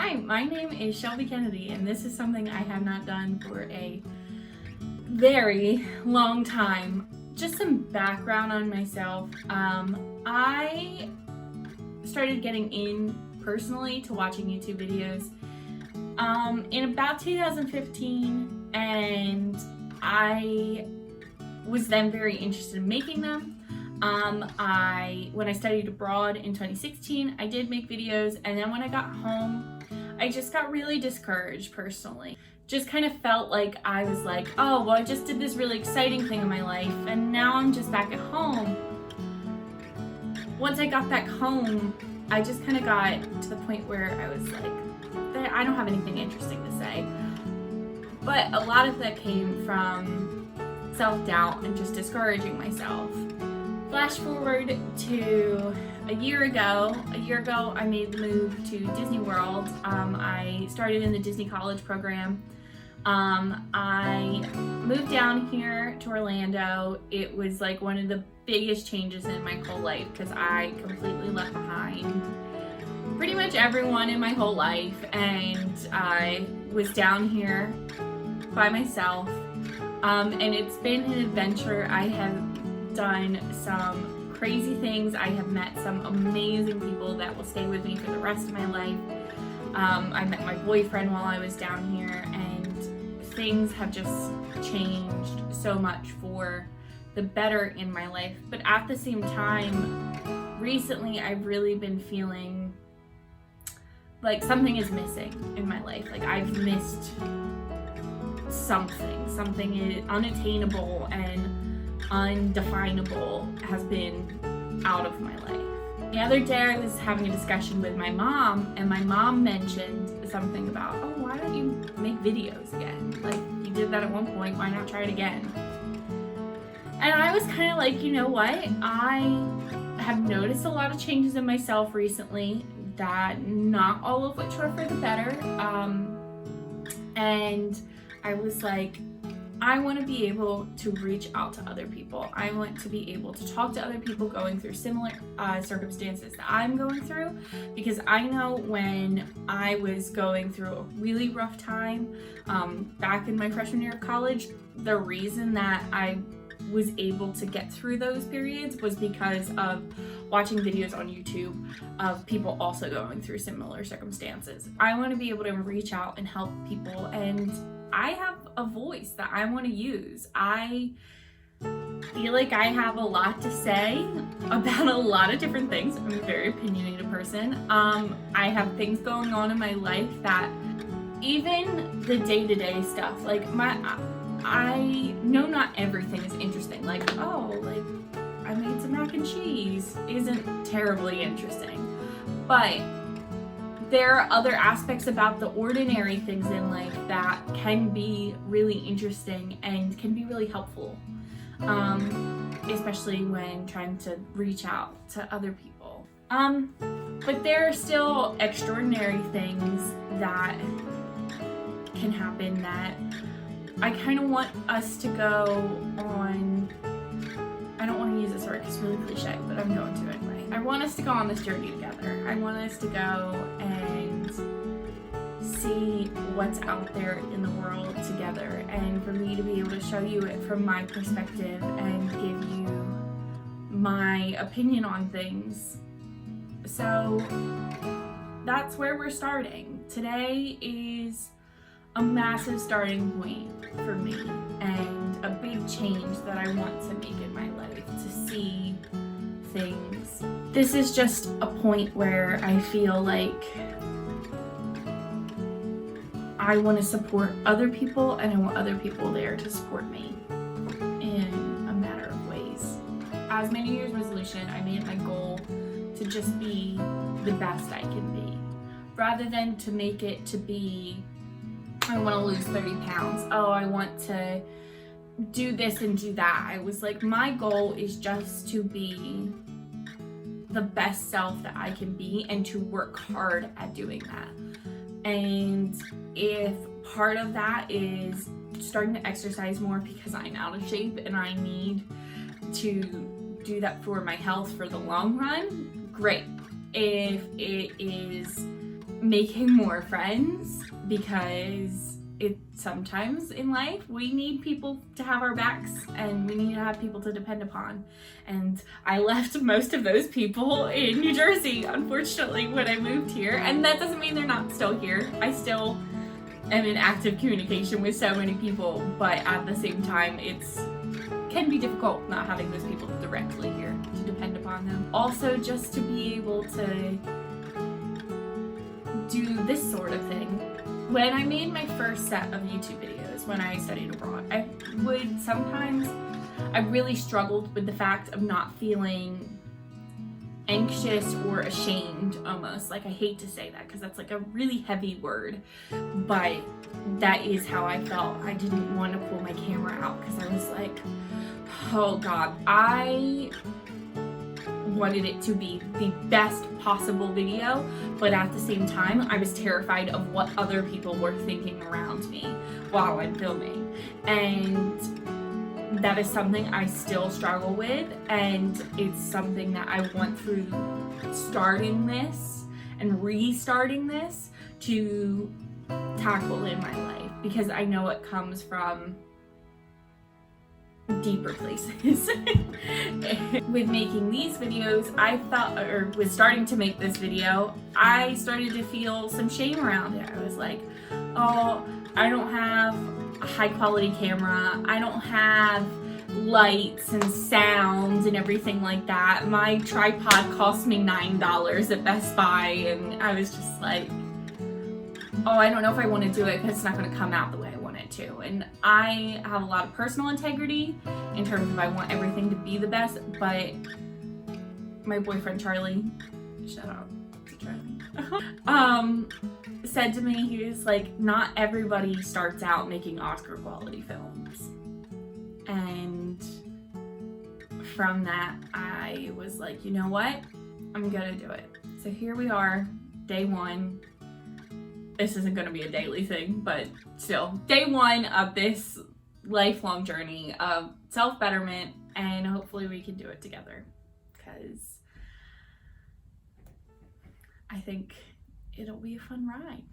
Hi, my name is Shelby Kennedy, and this is something I have not done for a very long time. Just some background on myself. I started getting in personally to watching YouTube videos in about 2015, and I was then very interested in making them. When I studied abroad in 2016, I did make videos, and then when I got home, I just got really discouraged personally. Just kind of felt like I was like, oh, well, I just did this really exciting thing in my life, and now I'm just back at home. Once I got back home, I just kind of got to the point where I was like, I don't have anything interesting to say. But a lot of that came from self-doubt and just discouraging myself. Flash forward to a year ago, I made the move to Disney World. I started in the Disney College program. I moved down here to Orlando. It was like one of the biggest changes in my whole life because I completely left behind pretty much everyone in my whole life, and I was down here by myself. And it's been an adventure. I have done some crazy things. I have met some amazing people that will stay with me for the rest of my life. I met my boyfriend while I was down here, and things have just changed so much for the better in my life. But at the same time, recently I've really been feeling like something is missing in my life. Like I've missed something is unattainable and undefinable has been out of my life. The other day I was having a discussion with my mom, and my mom mentioned something about, oh, why don't you make videos again? Like, you did that at one point, why not try it again? And I was kind of like, you know what? I have noticed a lot of changes in myself recently, that not all of which are for the better. And I was like, I want to be able to reach out to other people. I want to be able to talk to other people going through similar circumstances that I'm going through, because I know when I was going through a really rough time back in my freshman year of college, the reason that I was able to get through those periods was because of watching videos on YouTube of people also going through similar circumstances. I want to be able to reach out and help people, and I have a voice that I want to use. I feel like I have a lot to say about a lot of different things. I'm a very opinionated person. I have things going on in my life that even the day-to-day stuff, like I know not everything is interesting. Like, oh, like I made some mac and cheese isn't terribly interesting. But there are other aspects about the ordinary things in life that can be really interesting and can be really helpful, especially when trying to reach out to other people. But there are still extraordinary things that can happen that I kind of want us to go on. I don't want to use this word because it's really cliche, but I'm going to anyway. I want us to go on this journey together. I want us to go and see what's out there in the world together, and for me to be able to show you it from my perspective and give you my opinion on things. So that's where we're starting. Today is a massive starting point for me and a big change that I want to make in my life, to see things. This is just a point where I feel like I want to support other people, and I want other people there to support me in a matter of ways. As my New Year's resolution, I made it my goal to just be the best I can be, rather than to make it to be, I want to lose 30 pounds. Oh, I want to do this and do that. I was like, my goal is just to be the best self that I can be and to work hard at doing that. And if part of that is starting to exercise more because I'm out of shape and I need to do that for my health for the long run, great. If it is making more friends, because sometimes in life we need people to have our backs and we need to have people to depend upon. And I left most of those people in New Jersey, unfortunately, when I moved here. And that doesn't mean they're not still here. I still am in active communication with so many people, but at the same time, can be difficult not having those people directly here to depend upon them. Also, just to be able to do this sort of thing. When I made my first set of YouTube videos when I studied abroad, I really struggled with the fact of not feeling anxious or ashamed, almost. Like, I hate to say that because that's like a really heavy word, but that is how I felt. I didn't want to pull my camera out because I was like, oh God, I wanted it to be the best possible video, but at the same time, I was terrified of what other people were thinking around me while I'm filming. And that is something I still struggle with, and it's something that I went through starting this and restarting this to tackle in my life, because I know it comes from deeper places. With making these videos, with starting to make this video, I started to feel some shame around it. I was like, oh, I don't have a high quality camera, I don't have lights and sounds and everything like that. My tripod cost me $9 at Best Buy, and I was just like, oh, I don't know if I want to do it because it's not going to come out the way I want it to. And I have a lot of personal integrity in terms of I want everything to be the best, but my boyfriend Charlie, shout out to Charlie, said to me, he was like, not everybody starts out making Oscar quality films. And from that, I was like, you know what? I'm gonna do it. So here we are, day one. This isn't gonna be a daily thing, but still, day one of this lifelong journey of self-betterment, and hopefully we can do it together, because I think it'll be a fun ride.